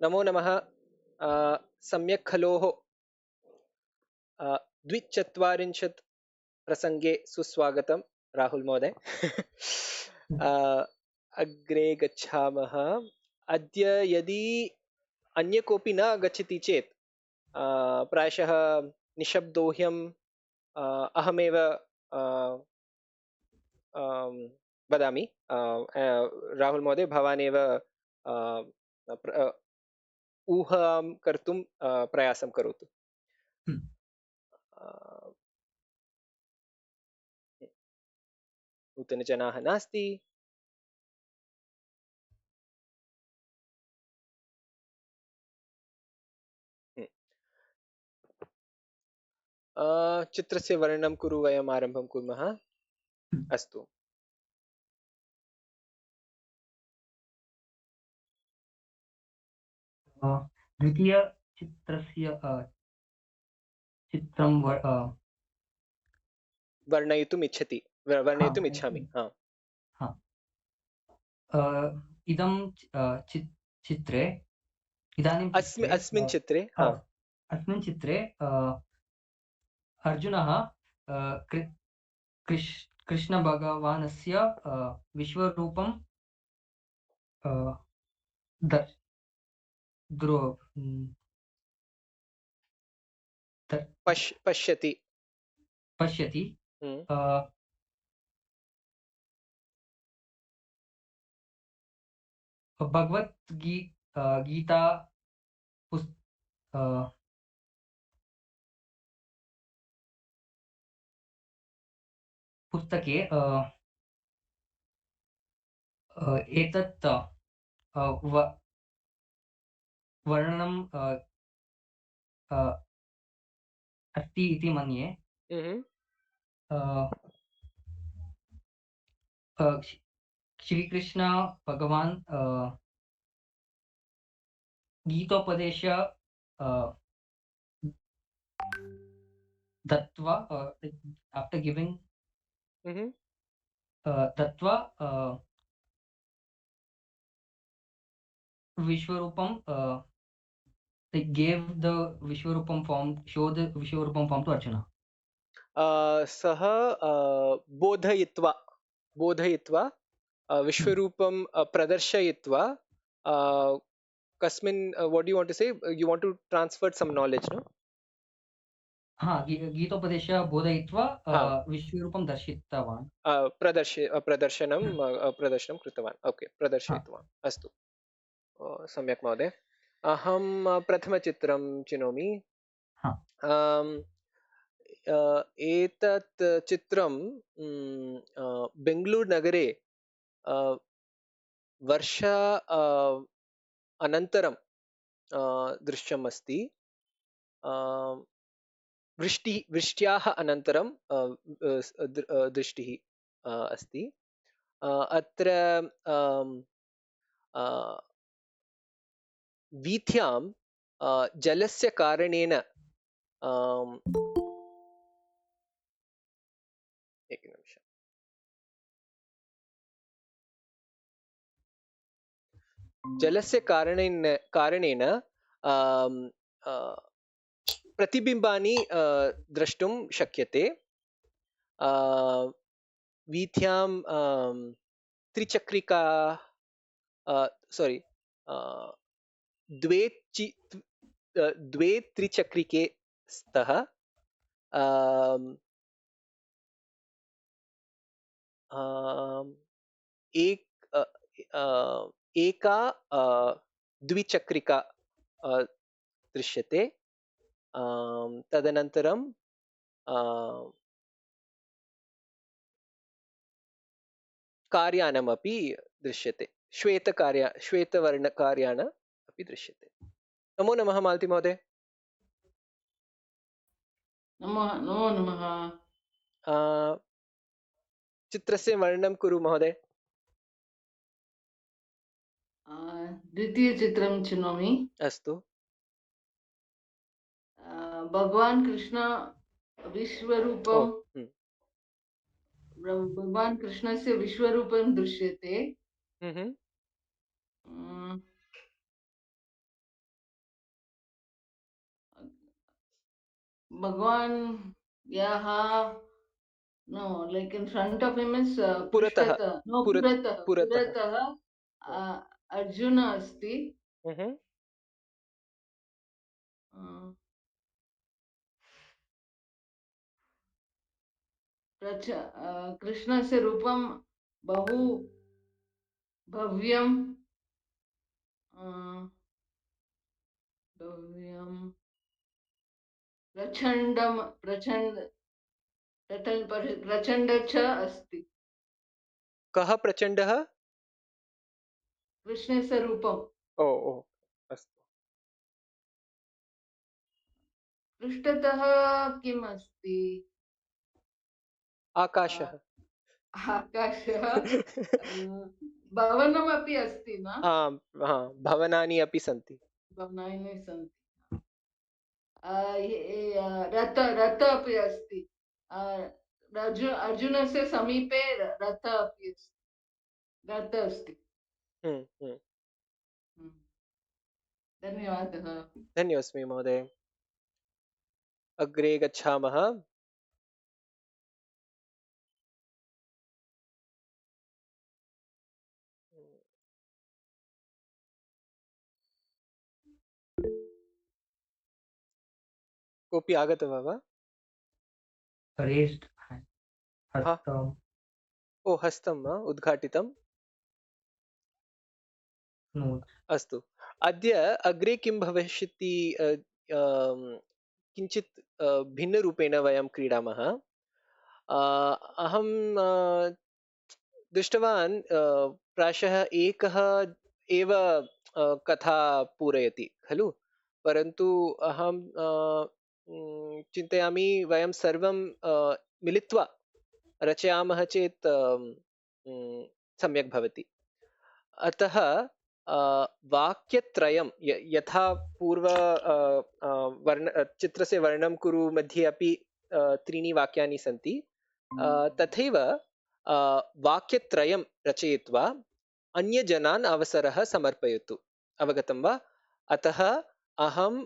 नमो नमः। सम्यक् खलोः। द्विचत्वारिंशत् प्रसङ्गे सुस्वागतं राहुल महोदय। अ, अग्रे गच्छामः। अद्य यदि अन्य कोऽपि न आगच्छति चेत् प्रायशः निःशब्दोऽह्यं अहमेव अं, वदामि। राहुल महोदय भवान् एव ऊहां कर्तुं प्रयासं करोतु। हम्म। अ, नूतनजनाः नास्ति। चित्रस्य वर्णनं कुरु, वयम् आरम्भं कुर्मः। अस्तु। द्वितीयचित्रस्य चित्रं वर्णयितुम् इच्छति, हा वर्णयितुम् इच्छामि। हा। हा इदं चित्रे इदानीं चित्रे अस्मिन् चित्रे। हा। अस्मिन् चित्रे अर्जुनः कृष्णभगवानस्य विश्वरूपं दर् द्रो पश्यति। पश्यति। हम्म। गीता पुस् अ, पुस्तके एतत् वर्णनं अस्ति इति मन्ये। हम्म। श्रीकृष्ण भगवान् गीतोपदेश दत्वा आफ्टर गिविंग हम्म। दत्वा विश्वरूपं they gave the vishwarupam form, show the vishwarupam form to Arjuna. सः बोधयित्वा बोधयित्वा Hmm. विश्वरूपं प्रदर्शयित्वा कस्मिन् what do you want to say? You want to transfer some knowledge, no? हा गीतोपदेश बोधयित्वा हा। विश्वरूपं दर्शितवान्. प्रदर्शनं कृतवान्। ओके, हा प्रदर्शयितवान्। अस्तु। सम्यक् महोदय। अहं प्रथमचित्रं चिनोमि। हा आम्, एतत् चित्रं बेङ्गलूरुनगरे वर्षा अनन्तरं दृश्यम् अस्ति। वृष्ट्याः अनन्तरं दृष्टिः अस्ति। अत्र आम्, वीथ्यां जलस्य कारणेन एकनिमिषम्। जलस्य कारणेन प्रतिबिम्बानि द्रष्टुं शक्यते। वीथ्यां त्रिचक्रिका सोरि द्वे द्वे त्रिचक्रिके स्तः आम्, आम्, एक अ, एका द्विचक्रिका दृश्यते। तदनन्तरं कार्यानमपि दृश्यते। श्वेतवर्णकार्यान अपि दृश्यते। नमो नमः मालती महोदय। नमः नमो नमः। चित्रस्य वर्णनं कुरु महोदय। द्वितीयचित्रं चिनोमि। अस्तु। भगवान् कृष्ण ओ। विश्वरूपं भगवान् कृष्णस्य विश्वरूपं दृश्यते। हम्म। अं, Bhagwan, yeah, no, like in front of him is पुरतः Prishtata. No, पुर Puratah. पुरतः Puratah Arjuna asti. हम्म Uh, कृष्णस्य रूपं बहु भव्यं भव्यं प्रचण्ड च अस्ति कः प्रचण्डः कृष्णस्य रूपं ओ ओ अस्तु पृष्ठतः किम् अस्ति आकाशः आकाशः भवनमपि अस्ति न आम् भवनानि अपि सन्ति भवनानि सन्ति रथ अपि अस्ति अर्जुनस्य समीपे रथ अपि अस्ति रथ अस्ति हम्म धन्यवादः धन्योऽस्मि महोदय अग्रे गच्छामः कोऽपि आगतः वा रेस्ड् हस्तम् ओ हस्तं वा उद्घाटितं अस्तु अद्य अग्रे किं भविष्यति किञ्चित् भिन्नरूपेण वयं क्रीडामः अहं दृष्टवान् प्रायशः एकः एव कथा पूरयति खलु परन्तु अहं चिन्तयामि वयं सर्वं मिलित्वा रचयामः चेत् सम्यक् भवति अतः वाक्यत्रयं यथा पूर्व चित्रस्य वर्णं कुरु मध्ये अपि त्रीणि वाक्यानि सन्ति तथैव वाक्यत्रयं रचयित्वा अन्यजनान् अवसरः समर्पयतु अवगतं वा अतः अहं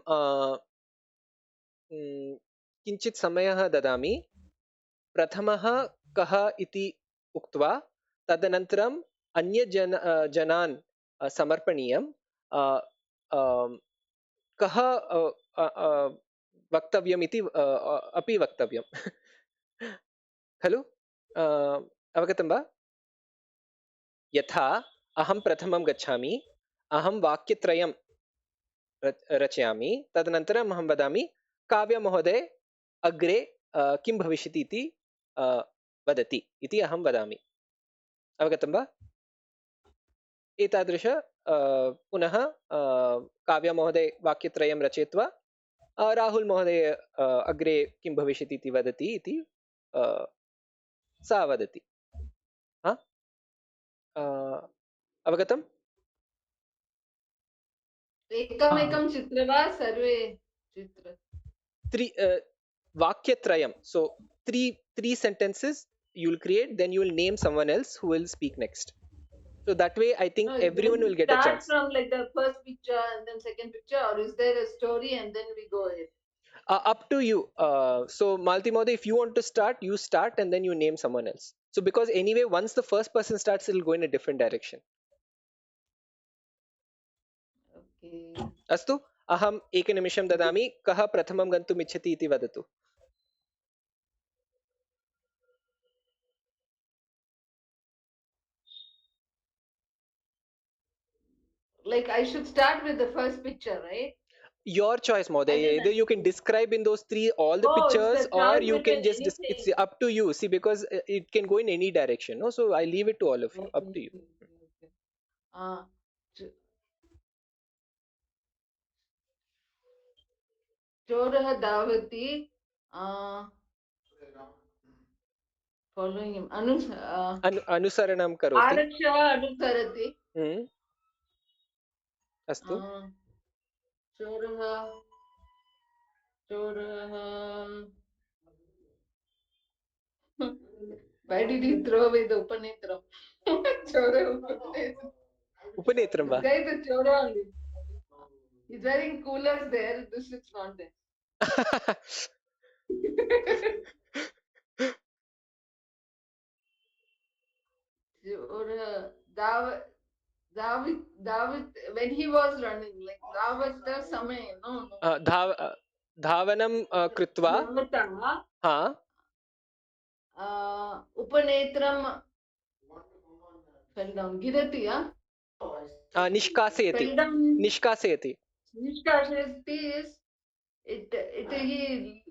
किञ्चित् समयः ददामि प्रथमः कः इति उक्त्वा तदनन्तरम् जनान् समर्पणीयं कः वक्तव्यम् इति अपि वक्तव्यं खलु अवगतं वा यथा अहं प्रथमं गच्छामि अहं वाक्यत्रयं रचयामि तदनन्तरम् अहं वदामि काव्यमहोदय अग्रे किं भविष्यति इति वदति इति अहं वदामि अवगतं वा एतादृश पुनः काव्यमहोदय वाक्यत्रयं रचयित्वा राहुल महोदय अग्रे किं भविष्यति इति वदति इति सा वदति अवगतम् एकमेकं चित्र वा सर्वे चित्र वाक्यत्रयं so three sentences you will create then you will name someone else who will speak next so that way I think everyone will get a chance start from like the first picture and then second picture or is there a story and then we go ahead up to you so Malti Mode if you want to start you start and then you name someone else so because anyway once the first person starts it will go in a different direction okay अस्तु अहम् एकनिमिषं ददामि कः प्रथमं गन्तुम् इच्छति इति वदतु like I should start with the first picture right your choice Moday either you can describe in those three all the pictures or you can just it's up to you see because it can go in any direction no so I leave it to all of you up to you चोरः धावति following him अनुसरणं करोति आरक्षः अनुसरति अस्तु चोरः why did he throw away the upanetram upanetram va this guy is a chora only he's wearing coolers there this is not there Or David, David, when he was running, like David Samay, no, no. धाव धावनं कृत्वा Davatah, हा Upanetram fell down. Girati, निष्कासयति fell down. निष्कासयति Nishkashasti is it he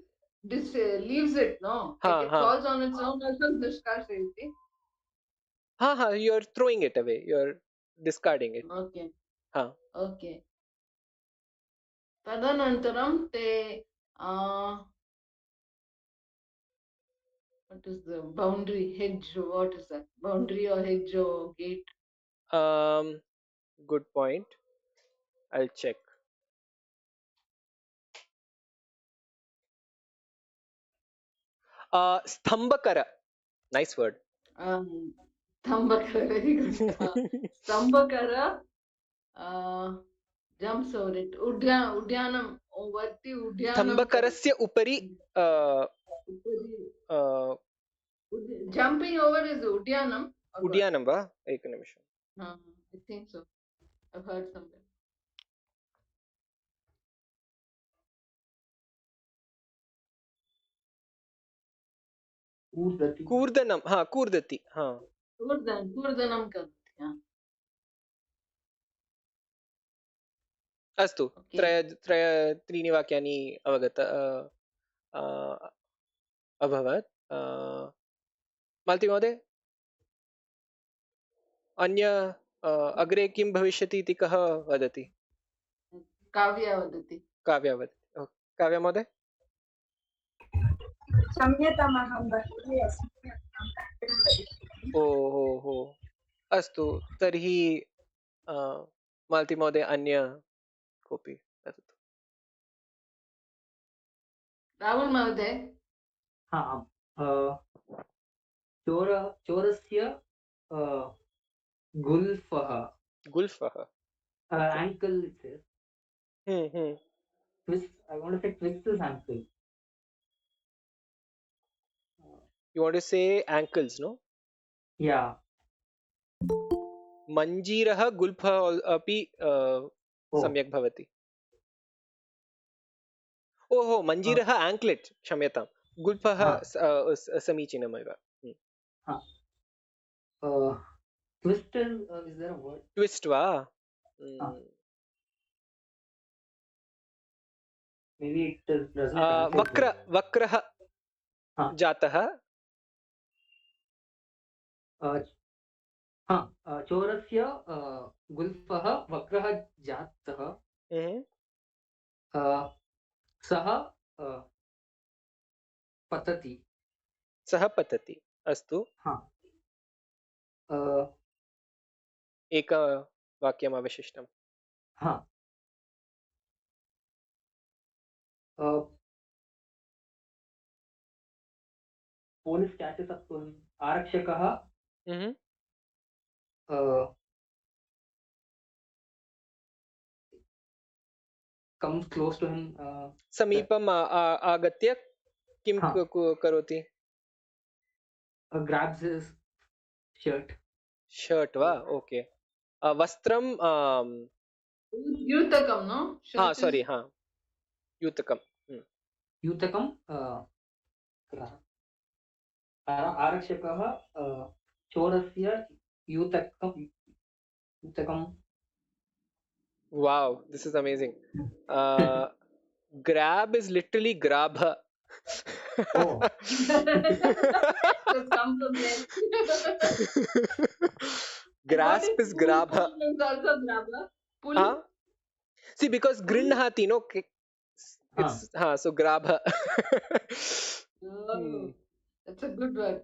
leaves it, no? हा Like it हा falls on its own, also Nishkashasti. हा हा you are throwing it away, you are discarding it. Okay, हा okay. Tadanantaram te what is the boundary hedge? What is that? Boundary or hedge or gate? good point, I'll check. स्तंभकर, nice word. Stambakara, very good. Stambakara jumps over it. Udyanam, Vati Udyanam. स्तंभकरस्य उपरि Jumping over is Udyanam. or what? उड्यानं वा, एकनिमिषम्. I think so. I've heard something. कूर्दति कूर्दनं, हा कूर्दति, हा Kurdanam karati. अस्तु. Okay. त्रीणि वाक्यानि अवगत अभवत्. मालती महोदय, अन्य अग्रे किं भविष्यति इति कः वदति? Kavya vadati. काव्या वदति. काव्या महोदय. क्षम्यतामहं बहिः अस्मि। ओ हो हो, अस्तु तर्हि मालती महोदय अन्य कोऽपि वदतु. Rahul Mahoday. चोरस्य गुल्फः गुल्फः, ankle it says. Twist, I want to say twist his ankle. You want to say ankles, no? Yeah. मञ्जीरः गुल्फः अपि सम्यक् भवति. ओहो, मञ्जीरः anklet, क्षम्यतां. गुल्फः समीचीनमेव. Twist is there a word? Twist वा? Maybe it doesn't translate. वक्रः जातः. चोरस्य गुल्फः वक्रः जातः. सः पतति. सः पतति. अस्तु. एकवाक्यम् अवशिष्टम्. Police catches up to him. आरक्षकः comes close to him. समीपम् आगत्य किं करोति? Grabs his shirt. शर्ट वा? ओके. वस्त्रं Yutakam, no? हा सॉरी, हा युतकं. युतकं आरक्षकः चोरस्य युतकं. Wow, this is amazing. Grab is literally grab. Oh. Just come from there. Grasp is grab. Is also grab. Pull. Huh? See, because grinhati, no? It's so grab. That's a good word.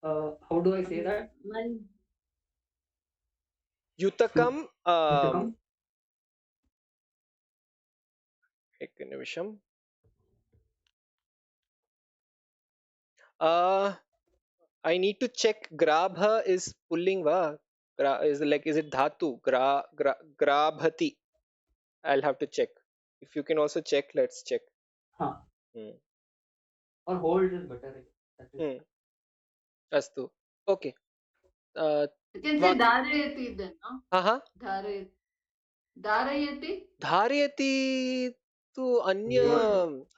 How do I say that? Yutakam. युतकं. एक निमिषम. I need to check. Grabha is pulling va. Is it dhatu? Grabhati. I'll have to check. If you can also check, let's check. Huh. Hmm. Or hold is better. That is Hmm. Astu. Okay. You can say Vak- dharayati then, no? uh-huh. Dharayati. Dharayati? धारयति तु अन्य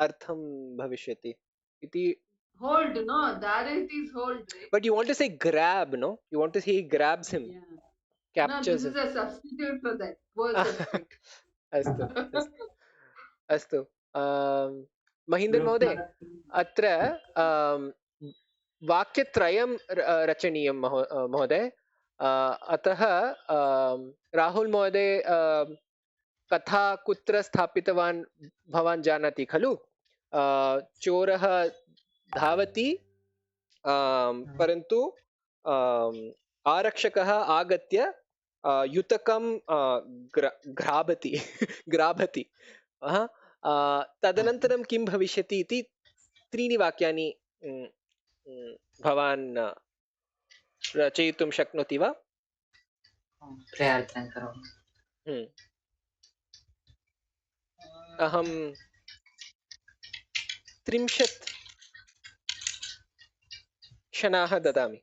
अर्थं भविष्यति इति. Hold, no? Dharayati is hold, right? But you want to say grab, no? You want to say he grabs him, Yeah. No, captures this is him. a substitute for that. Poor substitute. अस्तु अस्तु महीन्द्र महोदय, अत्र वाक्यत्रयं रचनीयं महोदय. अतः राहुल महोदय, कथा कुत्र स्थापितवान् भवान् जानाति खलु? चोरः धावति, परन्तु आरक्षकः आगत्य युतकं घ्राबति ग्राभति. तदनन्तरं किं भविष्यति इति त्रीणि वाक्यानि भवान् रचयितुं शक्नोति वा? प्रयत्नं करोमि. अहं 30 क्षणाः ददामि.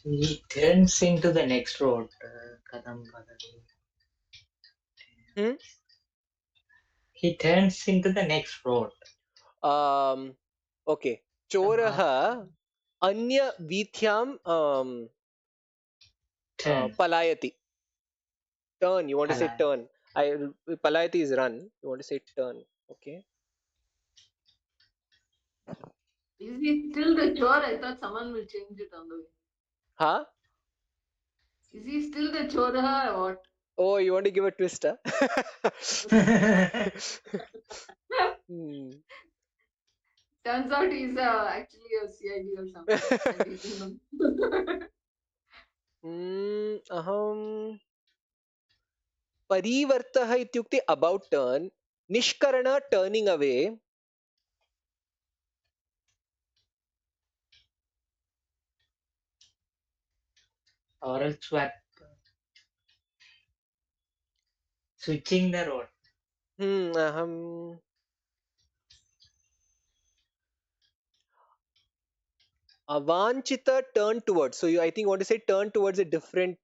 He turns into the next road. Kadam Badali. He turns into the next road. Okay. चोरः अन्य वीथ्यां पलायति. Turn, you want to say turn. Palayati is run. You want to say turn. Okay. Is he still the chore? I thought someone will change it on the way. Huh? Is he still the chore or what? Oh, you want to give a twist, huh? Turns out he's actually a CID or something. अहं परिवर्तः इत्युक्ते about turn, निष्करण turning away, Or else switching the road. अहं अवांछित turn towards. So I think you want to say turn towards a different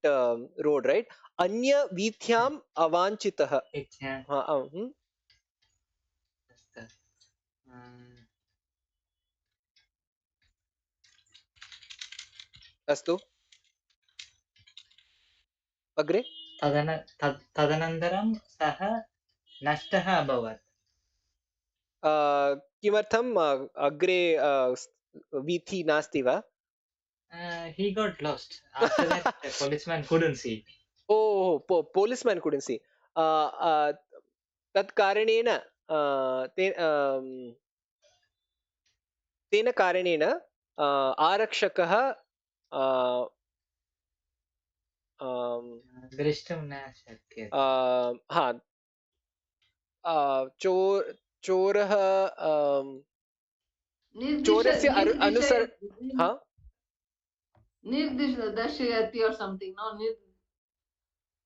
road, right? अन्य वीथ्याम् अवांछितः. अस्तु, अग्रे. तदनन्तरं सः नष्टः अभवत्. किमर्थम् अग्रे वीथि नास्ति वा? He got lost. After that, the policeman couldn't see. Oh, policeman couldn't see. तत् कारणेन तेन कारणेन आरक्षकः द्रष्टुं न शक्यते. चोरः चोरस्य अनुसर Nirdashayati or something, no?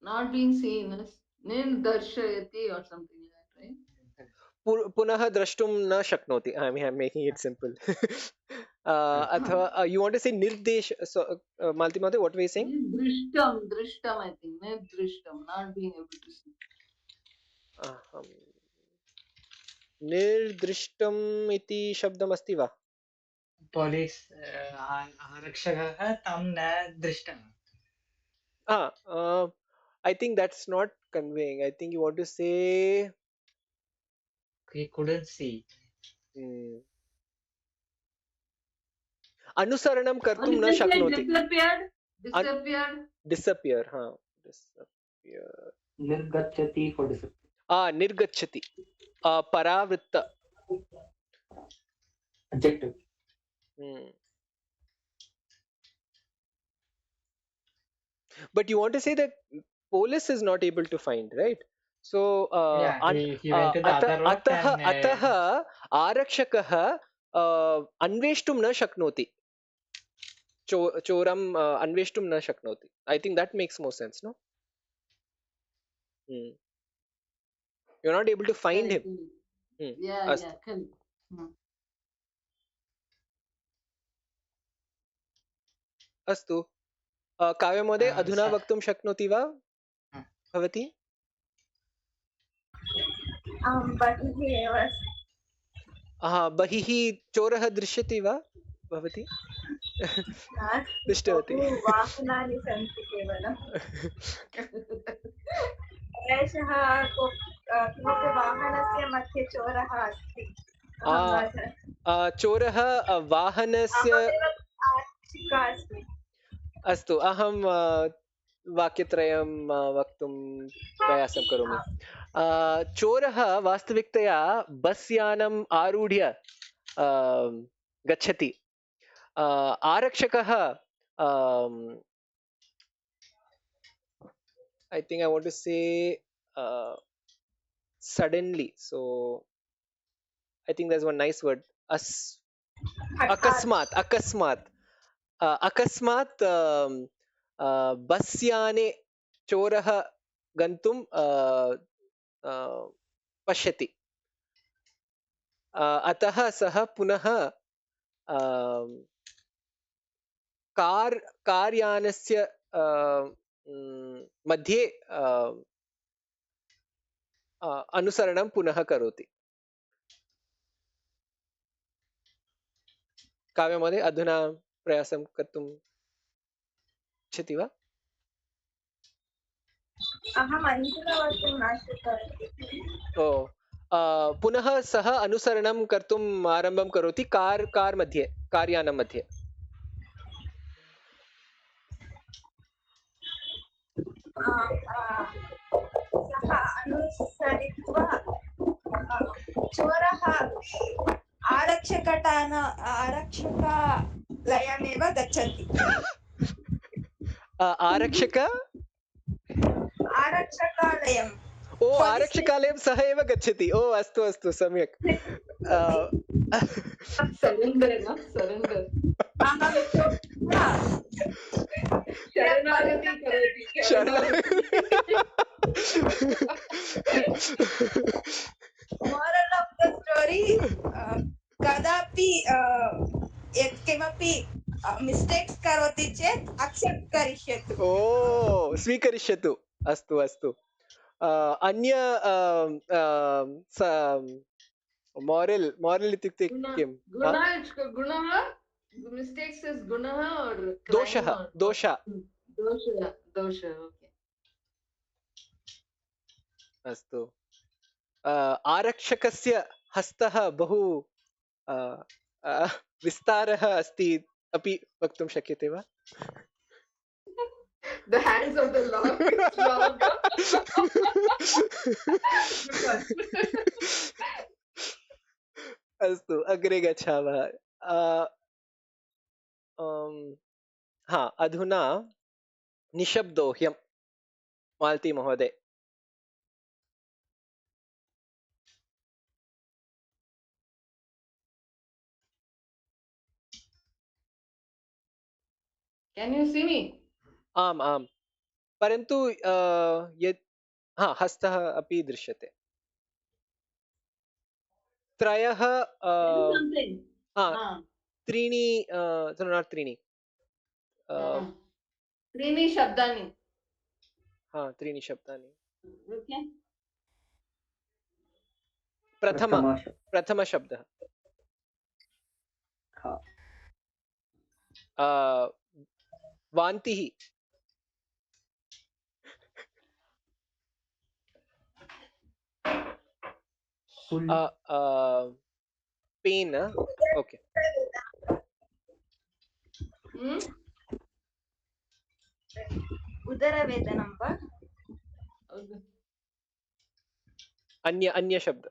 Not being seen as Nirdarshayati or something like that, right? पुनः द्रष्टुं न शक्नोति. I mean, I'm making it simple. अथवा you want to say निर्देश. So Malti Mate, what were you saying? Drishtam, I think. Nirdrishtam, not being able to see. निर्दृष्टम् इति शब्दमस्ति वा? Police आरक्षकः तं न दृष्टम्. I think that's not conveying. I think you want to say he couldn't see. अनुसरणं कर्तुं न शक्नोति. Disappear. निर्गच्छति for disappear. निर्गच्छति. परावृत्त. Adjective. But you want to say that police is not able to find, right? So he went to the other road अतः आरक्षकः अन्वेष्टुं न शक्नोति. चोरम् अन्वेष्टुं न शक्नोति. I think that makes more sense, no? You're not able to find him. Yeah, अस्तु. yeah, correct. अस्तु. काव्यमहोदय अधुना सर वक्तुं शक्नोति वा भवती? बहिः एव अस्मि। बहिः चोरः दृश्यते वा भवती? नास्ति, दृष्टवती. बहु वाहनानि सन्ति केवलं। एषः किमपि वाहनस्य मध्ये चोरः अस्ति। अहं न जानामि। चोरः वाहनस्य. अहमेव आरक्षिका अस्मि। अस्तु, अहं वाक्यत्रयं वक्तुं प्रयासं करोमि. चोरः वास्तविकतया बस् यानम् आरूढ्य गच्छति. आरक्षकः I think I want to say suddenly, so I think there's one nice word, akasmat. Akasmat bus याने चोरः गन्तुं पश्यति. अतः सः पुनः कार् यानस्य मध्ये अनुसरणं पुनः करोति. काव्यमहोदय अधुना प्रयासं कर्तुं इच्छति वा? अहम् अन्तिमवाक्यं न श्रुतवती। पुनः सः अनुसरणं कर्तुम् आरम्भं करोति कार् यानं मध्ये. सः अनुसरित्वा चोरः आरक्षकालयमेव गच्छति। आरक्षकालयं आरक्षकालयं सः एव गच्छति. अस्तु अस्तु, सम्यक्. Surrender, not surrender. Sharanagati karoti. Moral of the story, कदापि यत्किमपि मिस्टेक्स् करोति चेत् accept करिष्यतु। स्वीकरिष्यतु. अस्तु अस्तु. अन्य मोरल् इत्युक्ते किं? गुणः mistakes is gunaha or दोषः. dosha. Okay. अस्तु. आरक्षकस्य हस्तः बहु विस्तारः अस्ति अपि वक्तुं शक्यते वा? The hands of the Lord is long. अस्तु, अग्रे गच्छामः. अधुना निशब्दोह्यं मालती महोदय. Can you see me? आम्, परन्तु यत् हस्तः अपि दृश्यते. त्रयः Something. त्रीणि नाट् त्रीणि त्रीणि शब्दानि. त्रीणि शब्दानि. Okay. प्रथमशब्दः वान्तिः. पेन्. ओके. उदरवेदनं वा? अन्य शब्द.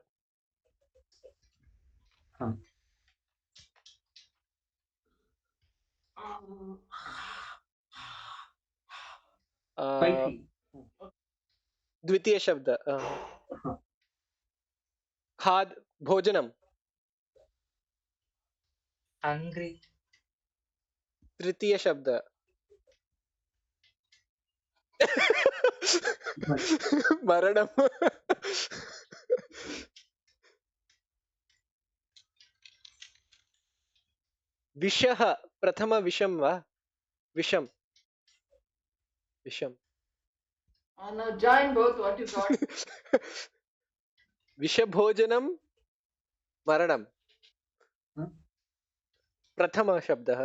द्वितीय शब्द. भोजनं. hungry. तृतीय शब्द मरणम विषः प्रथम विषम वा विषम विषम Now join both. What you got? विषभोजनं मरणं Huh? प्रथम शब्दः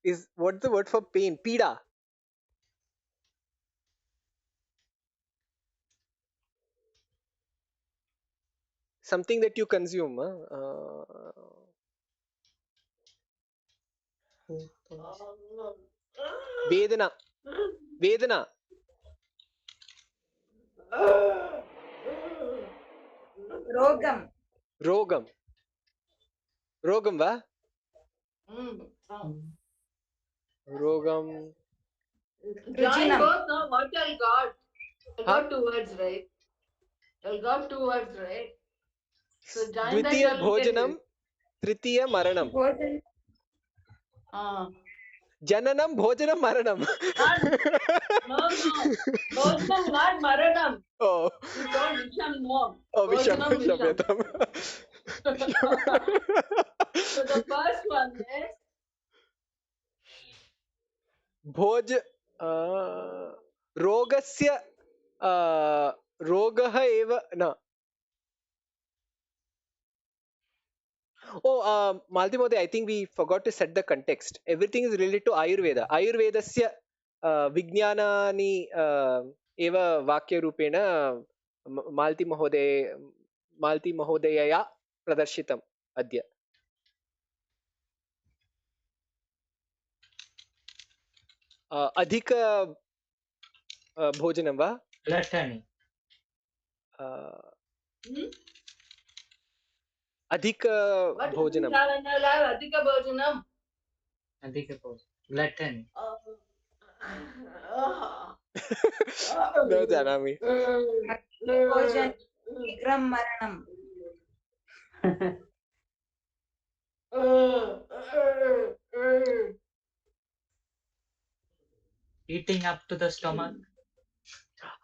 is what's the word for pain? Pida. Something that you consume. Vedana. Vedana. रोगम Rogam. Rogam va? Rogam. Join Rujinam. both. No, what I got? I Huh? got 2 words, right? I got 2 words, right? So join that. द्वितीय I'll get भोजनम it. तृतीय मरणम भोजन जननम भोजनम मरणम No, Bhojanam, not Maranam. oh You told Visham, no. oh Visham Bhojanam, Visham. Visham So the first one is Bhoja रोगस्य रोगः एव न oh Malti Mode, I think we forgot to set the context. Everything is related to Ayurveda. Ayurvedasya विज्ञानानि एव वाक्यरूपेण माल्ति महोदयया प्रदर्शितम् अद्य अधिक भोजनं वा Gluttony. अधिक what भोजनं Adhika Bhojanam. Adhika Bhojanam. Gluttony. न जानामि भोजन शीघ्रं मरणम् Eating up to the stomach.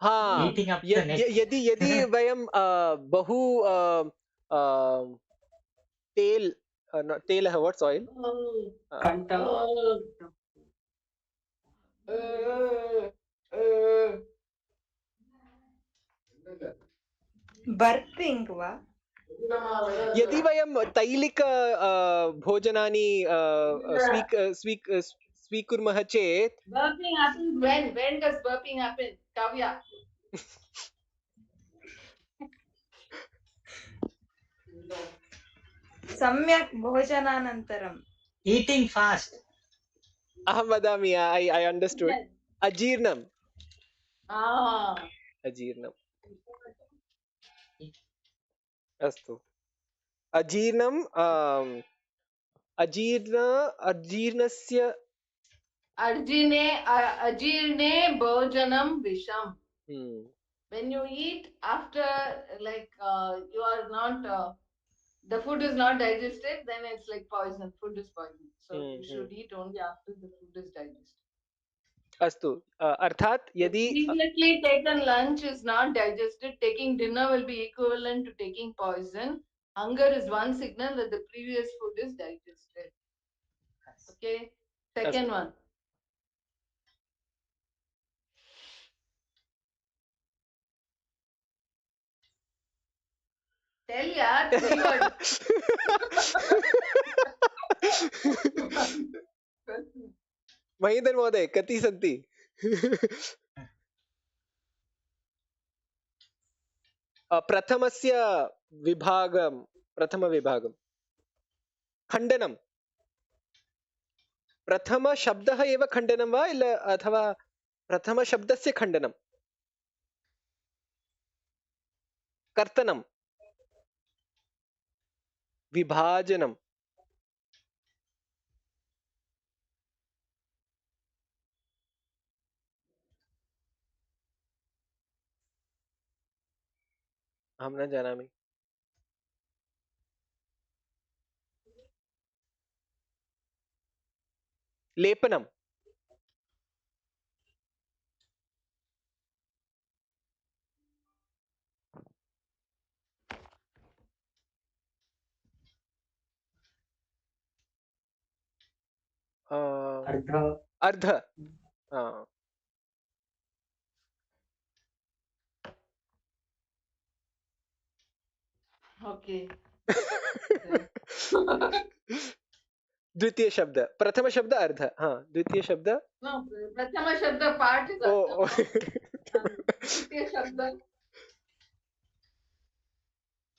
हाँ Eating up the neck. यदि वयं बहु तेल तेलः what's oil कंठ बर्पिंग वा यदि वयं तैलिक भोजनानि स्वीकुर्मः चेत् Burping happens when? When does burping happen? Kavya. सम्यक् भोजनानन्तरं Eating fast. अहं वदामि I understood Yes. अजीर्णम् Ah. अजीर्णम् अस्तु अजीर्णम् अजीर्णस्य Ajirne bhojanam visham. When you eat after, like, you are not, the food is not digested, then it's like poison. Food is poison. So you should eat only after the food is digested. अस्तु अर्थात यदि Previously taken lunch is not digested, taking dinner will be equivalent to taking poison. Hunger is one signal that the previous food is digested. Okay. Second one. Tell ya, 3 words. Mahidhar महोदय कति सन्ति प्रथमविभागं खण्डनं प्रथमशब्दः एव खण्डनं वा अथवा प्रथमशब्दस्य खण्डनं कर्तनं, विभाजनं, अहं न जानामि। लेपनं, अर्ध अर्ध, हाँ। Okay. द्वितीय शब्द, प्रथम शब्द अर्ध, हाँ, द्वितीय शब्द No, Prathama Shabda part is O Ardham. Dvitiya Shabda.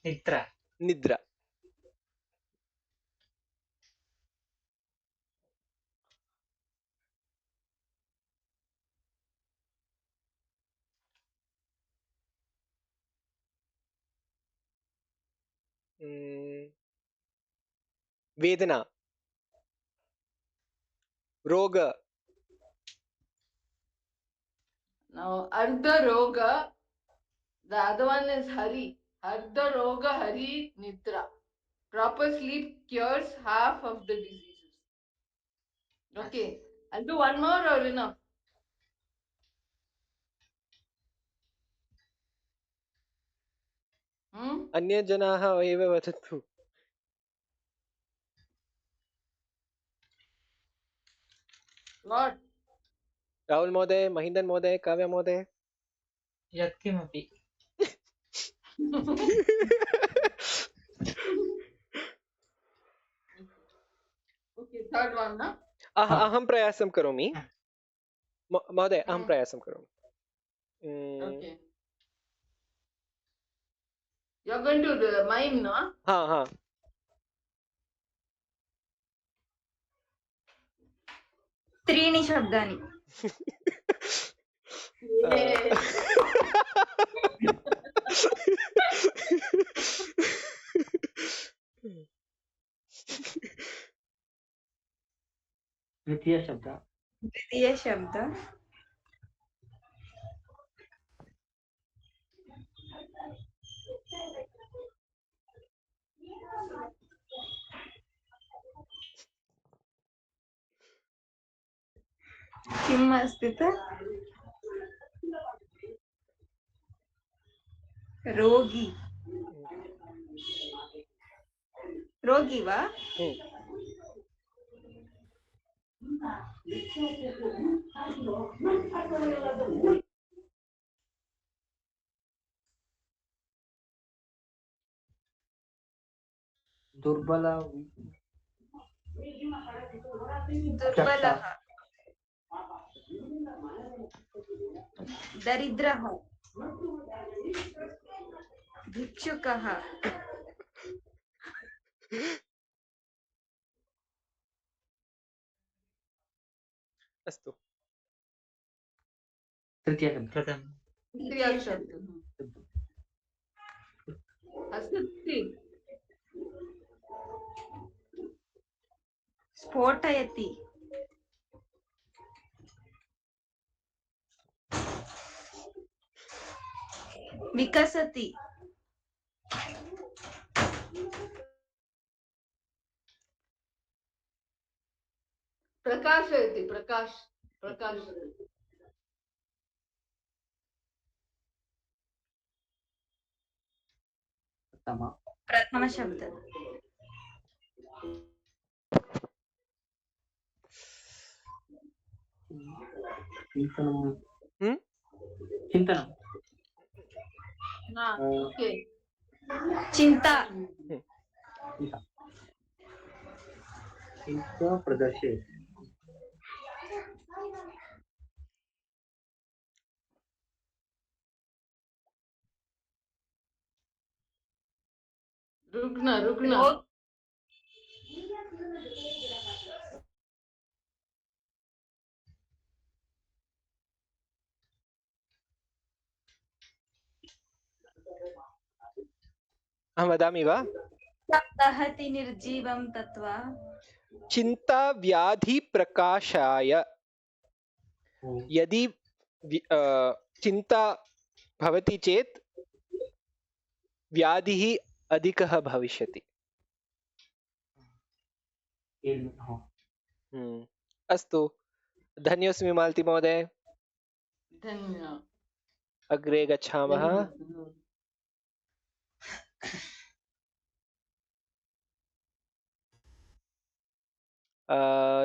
निद्रा निद्रा, वेदना, रोग, Now, Ardha Roga, the other one is Hari. Ardha Roga Hari Nidra. Proper sleep cures half of the diseases. Okay. I'll do one more or enough? अन्य जनाः एव वदतु। What? Rahul महोदय, महीन्दर महोदय, काव्य महोदय। यत्किमपि Okay, third one, na? अहं प्रयासं करोमि महोदय, अहं प्रयासं करोमि। Okay. You're going to mime, no? हाँ हाँ, त्रीणि शब्दानि। Yeah. द्वितीय शब्द द्वितीय शब्द किम् अस्ति रोगी रोगी वा दुर्बल दुर्बलः दरिद्रः भिक्षुकः अस्तु। तृतीय शब्द प्रथम Three shब्द. हसति. स्फोटयति विकसति प्रकाशयति. प्रकाश. प्रथम शब्द चिंतनम Okay. चिंता चिंता प्रदर्शयति रुग्ण. अहं वदामि वा? दहति निर्जीवं तत्त्वा चिन्ता व्याधि प्रकाशाय। यदि चिन्ता भवति चेत् व्याधिः अधिकः भविष्यति। अस्तु, धन्योऽस्मि मालती महोदय। धन्यवाद। अग्रे गच्छामः।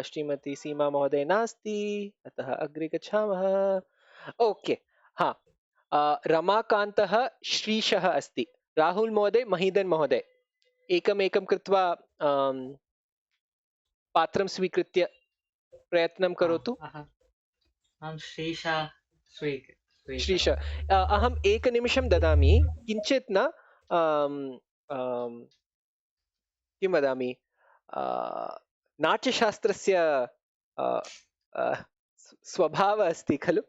श्रीमती सीमा महोदय नास्ति, अतः अग्रे गच्छामः। ओके, हाँ, रमाकान्तः श्रीशः अस्ति। राहुल महोदय, महीधन महोदय, एकमेकं कृत्वा पात्रं स्वीकृत्य प्रयत्नं करोतु। अहं श्रीश, अहम् एकनिमिषं ददामि, किञ्चित् न किं वदामि, नाट्यशास्त्रस्य स्वभावः अस्ति खलु,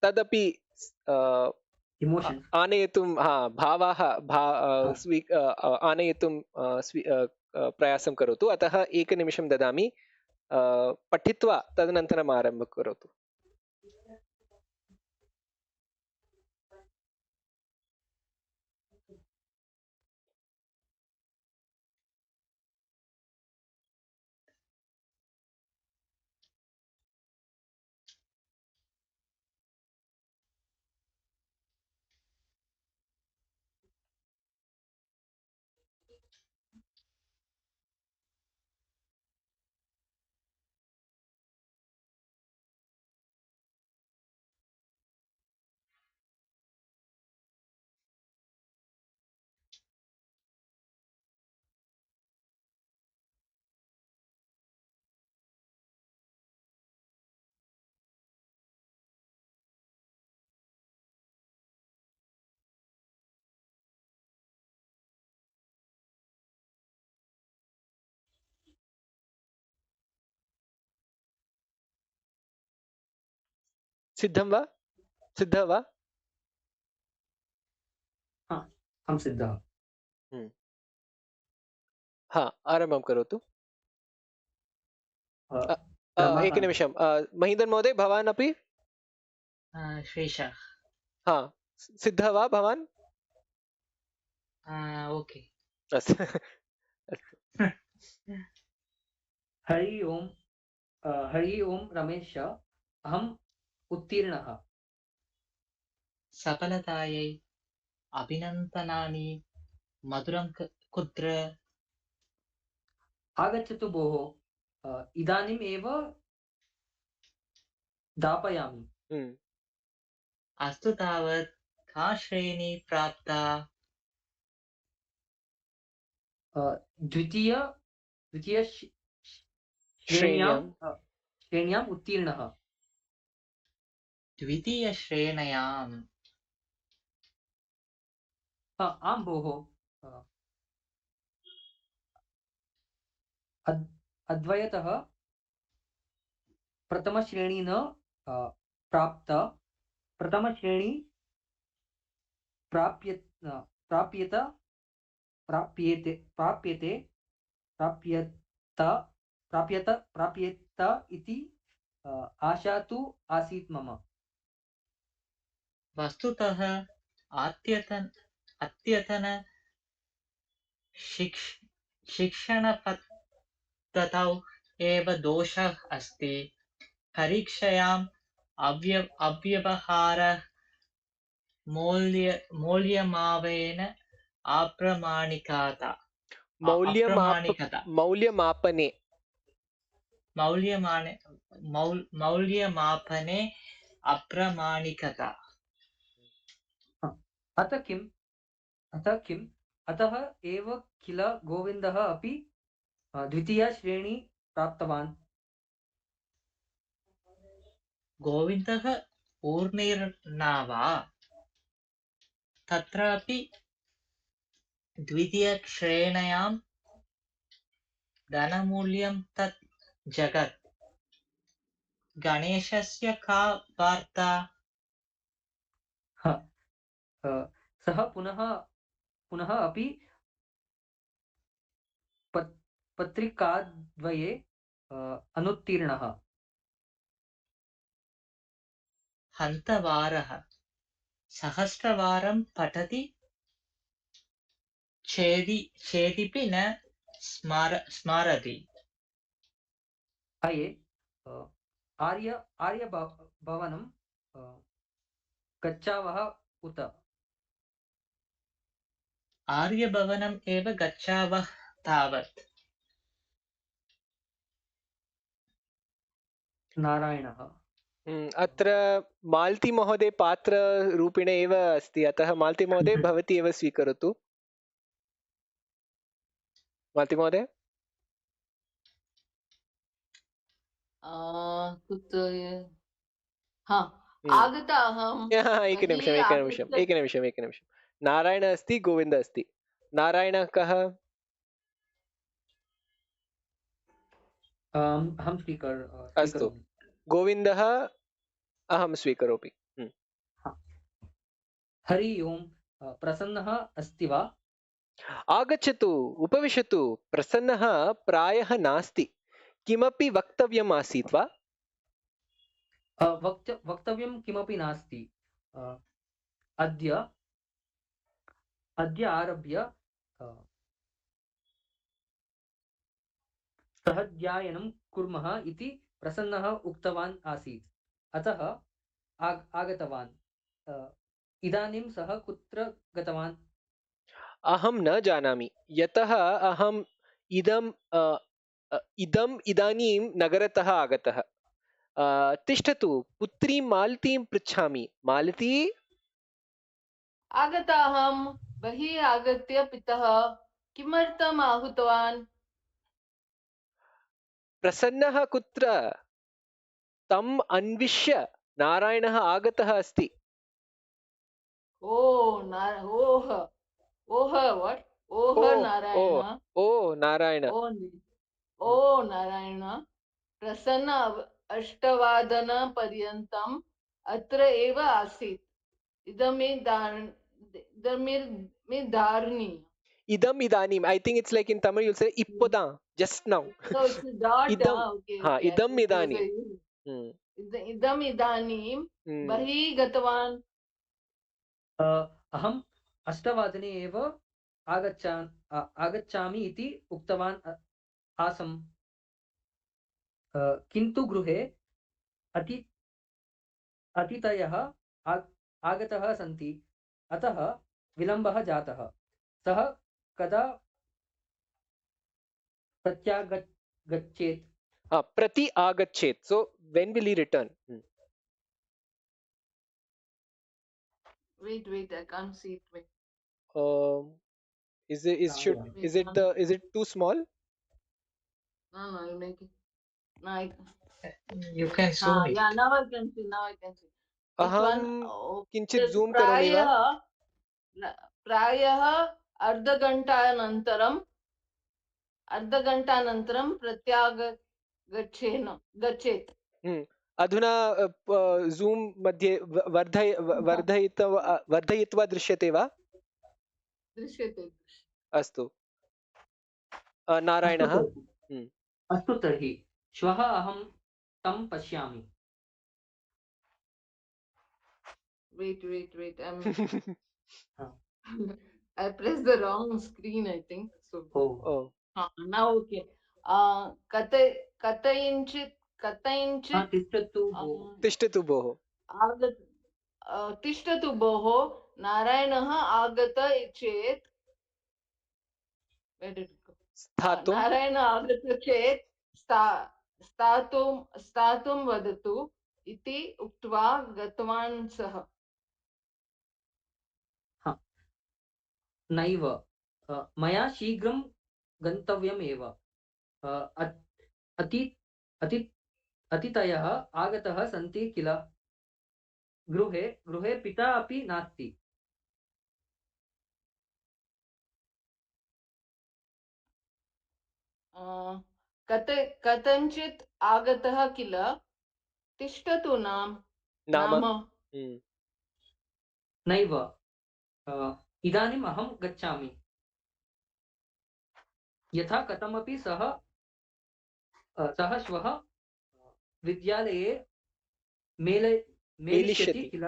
तदपि आनयितुं, भावाः आनयितुं प्रयासं करोतु। अतः एकनिमिषं ददामि, पठित्वा तदनन्तरम् आरम्भं करोतु। सिद्धं वा? सिद्धः वा? अहं सिद्धः। आरम्भं करोतु। एकनिमिषं, महीधन महोदय, भवान् अपि? श्रीशः। सिद्धः वा भवान्? ओके, अस्तु। हरि ओम रमेश, अहम् उत्तीर्णः। सफलतायै अभिनन्दनानि। मधुरं कुत्र? आगच्छतु भोः, इदानीम् एव दापयामि। अस्तु, तावत् का श्रेणी प्राप्ता? श्रेण्याम् उत्तीर्णः। द्वितीयश्रेण्याम्? आं भोः, अद्वयतः प्रथमश्रेणी न प्राप्ता। प्रथमश्रेणी प्राप्येत इति आशा तु आसीत् मम। वस्तुतः अद्यतन शिक्षणपद्धतौ एव दोषः अस्ति। परीक्षायाम् अव्यवहारः मौल्यमापनेन अप्रामाणिकता। मौल्यमापने अप्रामाणिकता। अतः किम्? अतः एव किल गोविन्दः अपि द्वितीया श्रेणी प्राप्तवान्। गोविन्दः ऊर्मिर्न वा? तत्रापि द्वितीयश्रेण्यां धनमूल्यं तत् जगत्। गणेशस्य का वार्ता? सः पुनः पुनः अपि पत्रिकाद्वये अनुत्तीर्णः। हन्तवारः सहस्रवारं पठति चेदिपि न स्मरति। अये आर्यभवनं गच्छावः उत? आर्यभवनम् एव गच्छावः तावत्। नारायणः। अत्र मालती महोदय पात्ररूपेण एव अस्ति, अतः मालती महोदय भवती एव स्वीकरोतु। मालती महोदय। आगता अहं एकनिमिषम्। नारायण अस्ति, गोविन्द अस्ति। नारायण कः? अहं अस्तु, गोविन्दः अहं स्वीकरोमि। हरि ओम्, प्रसन्नः अस्ति वा? आगच्छतु, उपविशतु। प्रसन्नः प्रायः नास्ति। किमपि वक्तव्यम् आसीत् वा? वक्तव्यं किमपि नास्ति। अद्य आरभ्य सहाध्यायनं कुर्मः इति प्रसन्नः उक्तवान् आसीत्, अतः आगतवान्। इदानीं सः कुत्र गतवान्? अहं न जानामि, यतः अहम् इदानीं नगरतः आगतः। तिष्ठतु, पुत्रीं मालतीं पृच्छामि। मालती। आगता अहं। बहिः आगत्य पितः किमर्थम् आहूतवान्? प्रसन्नः कुत्र? तम् अन्विष्य नारायणः आगतः अस्ति। नारायण। नारायण। प्रसन्न 8 वादनपर्यन्तम् अत्र एव आसीत्। Idam idanim. I think it's like in Tamil you'll say ippodan, just now. So it's a dot. Idam. Okay. Ha, idam idanim. Idam idanim. Bahi gatwan. अहम् 8 वादने एव आगच्छामि इति उक्तवान् आसम्, किन्तु गृहे अतिथयः आगतः सन्ति, अतः विलम्बः जातः। सः कदा प्रत्यागच्छेत्? Prati agachet. So when will he return? Wait, I can't see it. Wait. Is it too small? No, you make it. No, You can zoom it. Yeah, now I can see. अहं किञ्चित् zoom करोमि वा? प्रायः अर्धघण्टानन्तरं गच्छेत्। अधुना zoom मध्ये वर्धयित्वा दृश्यते वा? दृश्यते। अस्तु। नारायणः। अस्तु तर्हि श्वः अहं तं पश्यामि। Wait. I pressed the wrong screen, I think. So. Oh. Now okay. कथयिञ्चित् तिष्ठतु भोः। तिष्ठतु भोः। नारायणः आगत चेत् नारायण आगत चेत् स्थातुं वदतु इति उक्त्वा गतवान् सः। नैव, मया शीघ्रं गन्तव्यमेव। अतिथयः आगतः सन्ति किल? गृहे पिता अपि नास्ति। कथञ्चित् आगतः किल? तिष्ठतु नाम। नैव, इदानीम् अहं गच्छामि। यथा कथमपि सः श्वः विद्यालये मेलिष्यति मेलिष्यति. किल?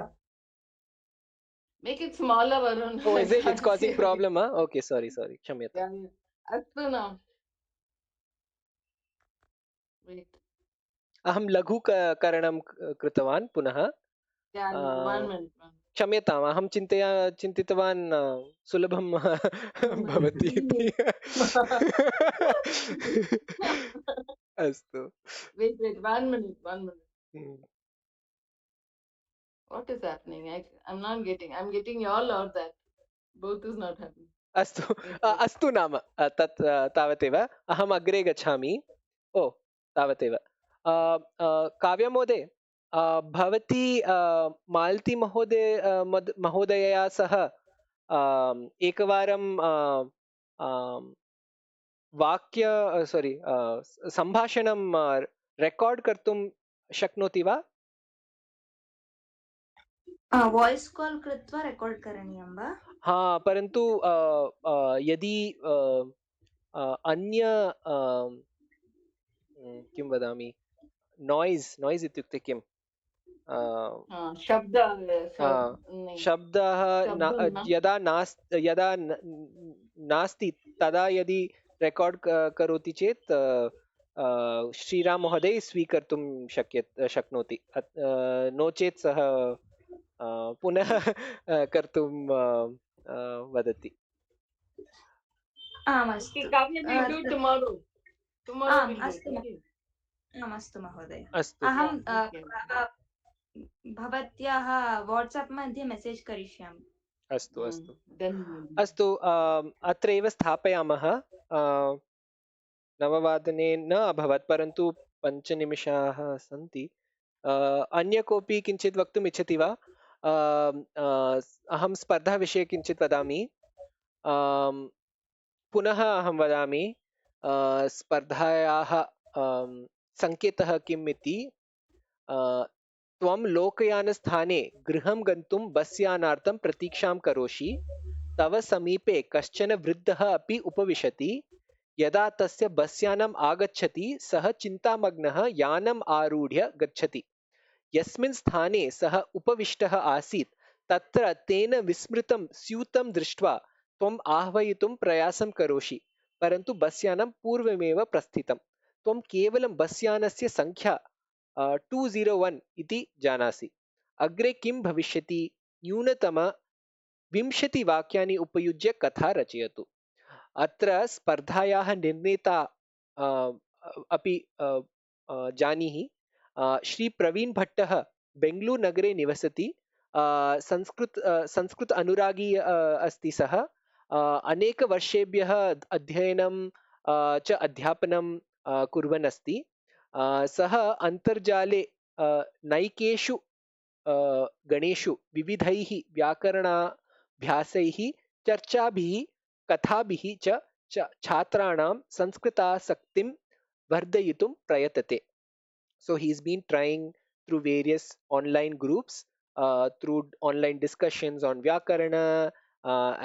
Make it smaller, Varun. Oh, I is it? It's can't causing see. problem, huh? Okay, sorry. Kshamyata. Yeah, yeah. Astu now. Wait. अहं लघुकरणं कृतवान् पुनः. Yeah, one minute. क्षम्यताम्, अहं चिन्तितवान् सुलभं भवति इति. अस्तु. Wait, 1 minute. What is happening? I'm not getting. I'm getting y'all or that. Both is not happening. अस्तु अस्तु नाम तत् तावदेव. अहम् अग्रे गच्छामि. ओ तावदेव. काव्या महोदय, भवती मालती महोदयया सह एकवारं वाक्य सोरि सम्भाषणं रेकार्ड् कर्तुं शक्नोति वा? वाय्स् काल् कृत्वा रेकार्ड् करणीयं वा? हा, परन्तु यदि अन्य किं वदामि, नॉइस् इत्युक्ते किम्? शब्दः यदा नास्ति तदा यदि रेकार्ड् करोति चेत् श्रीराम महोदय स्वीकर्तुं शक्नोति. नो चेत् सः पुनः कर्तुं वदति. अस्तु महोदय. अस्तु. अहं भवत्याः वाट्साप् मध्ये मेसेज् करिष्यामि. अस्तु अस्तु अस्तु. अत्रैव स्थापयामः. 9 न अभवत्, परन्तु 5 निमिषाः सन्ति. अन्य कोऽपि किञ्चित् वक्तुम् इच्छति वा? अहं स्पर्धाविषये किञ्चित् वदामि. पुनः अहं वदामि, स्पर्धायाः सङ्केतः किम् इति. त्वं लोकयानस्थाने गृहं गन्तुं बस् यानार्थं प्रतीक्षां करोषि. तव समीपे कश्चन वृद्धः अपि उपविशति. यदा तस्य बस् यानम् आगच्छति सः चिन्तामग्नः यानम् आरूढ्य गच्छति. यस्मिन् स्थाने सः उपविष्टः आसीत् तत्र तेन विस्मृतं स्यूतं दृष्ट्वा त्वम् आह्वयितुं प्रयासं करोषि, परन्तु बस् यानं पूर्वमेव प्रस्थितं. त्वं केवलं बस् यानस्य संख्या 201 इति जानासि. अग्रे किं भविष्यति? न्यूनतम 20 वाक्यानि उपयुज्य कथा रचयतु. अत्र स्पर्धायाः निर्णेता अपि जानीहि. श्री प्रवीण भट्टः बेङ्गलूरु नगरे निवसति. संस्कृत अनुरागी अस्ति सः. अनेकवर्षेभ्यः अध्ययनं च अध्यापनं कुर्वन् अस्ति. सः अन्तर्जाले नैकेषु गणेषु विविधैः व्याकरणाभ्यासैः चर्चाभिः कथाभिः च छात्राणां संस्कृतासक्तिं वर्धयितुं प्रयतते. So he's been trying through various online groups, through online discussions on Vyakarana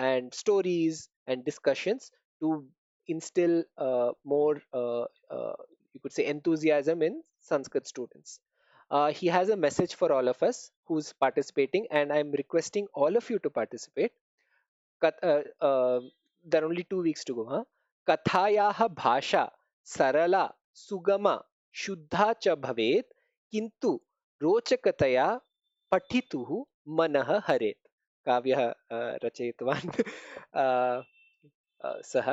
and stories and discussions to instill more, you could say, enthusiasm in Sanskrit students. He has a message for all of us who's participating, and I'm requesting all of you to participate. There are only 2 weeks to go. Huh? Kathayaha bhasha sarala sugama शुद्धा च भवेत्, किन्तु रोचकतया पठितुः मनः हरेत्. काव्यः रचयितवान् सः.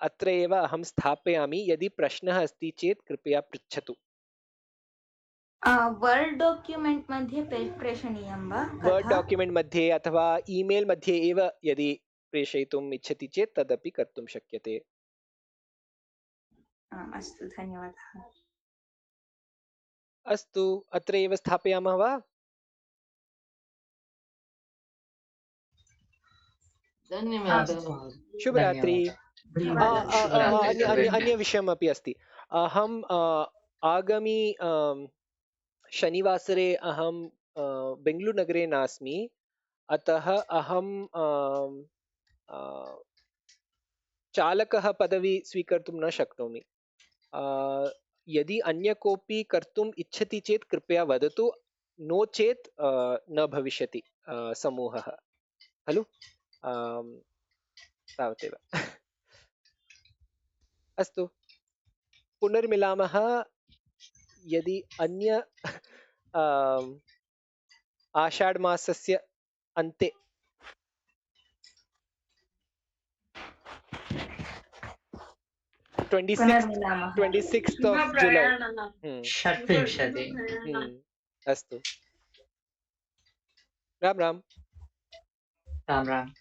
अत्र एव अहं स्थापयामि. यदि प्रश्नः अस्ति चेत् कृपया पृच्छतु. वर्ड् डॉक्युमेंट मध्ये प्रेषणीयं वा? वर्ड् डॉक्युमेंट मध्ये अथवा ईमेल मध्ये एव यदि प्रेषयितुम् इच्छति चेत् तदपि कर्तुं शक्यते. अस्तु, धन्यवादः. अस्तु, अत्र एव स्थापयामः वा? धन्यवादः. शुभरात्रि. अन्य विषयमपि अस्ति. अहं आगामि शनिवासरे अहं बेङ्गलूरु नगरे नास्मि. अतः अहं चालकः पदवी स्वीकर्तुं न शक्नोमि। यदि अन्य कोऽपि कर्तुम् इच्छति चेत् कृपया वदतु, नो चेत् न भविष्यति समूहः, खलु? तावदेव। अस्तु, पुनर्मिलामः यदि अन्य आषाढ मासस्य अन्ते 26th of July। षट्विंशति। अस्तु, राम राम। राम राम।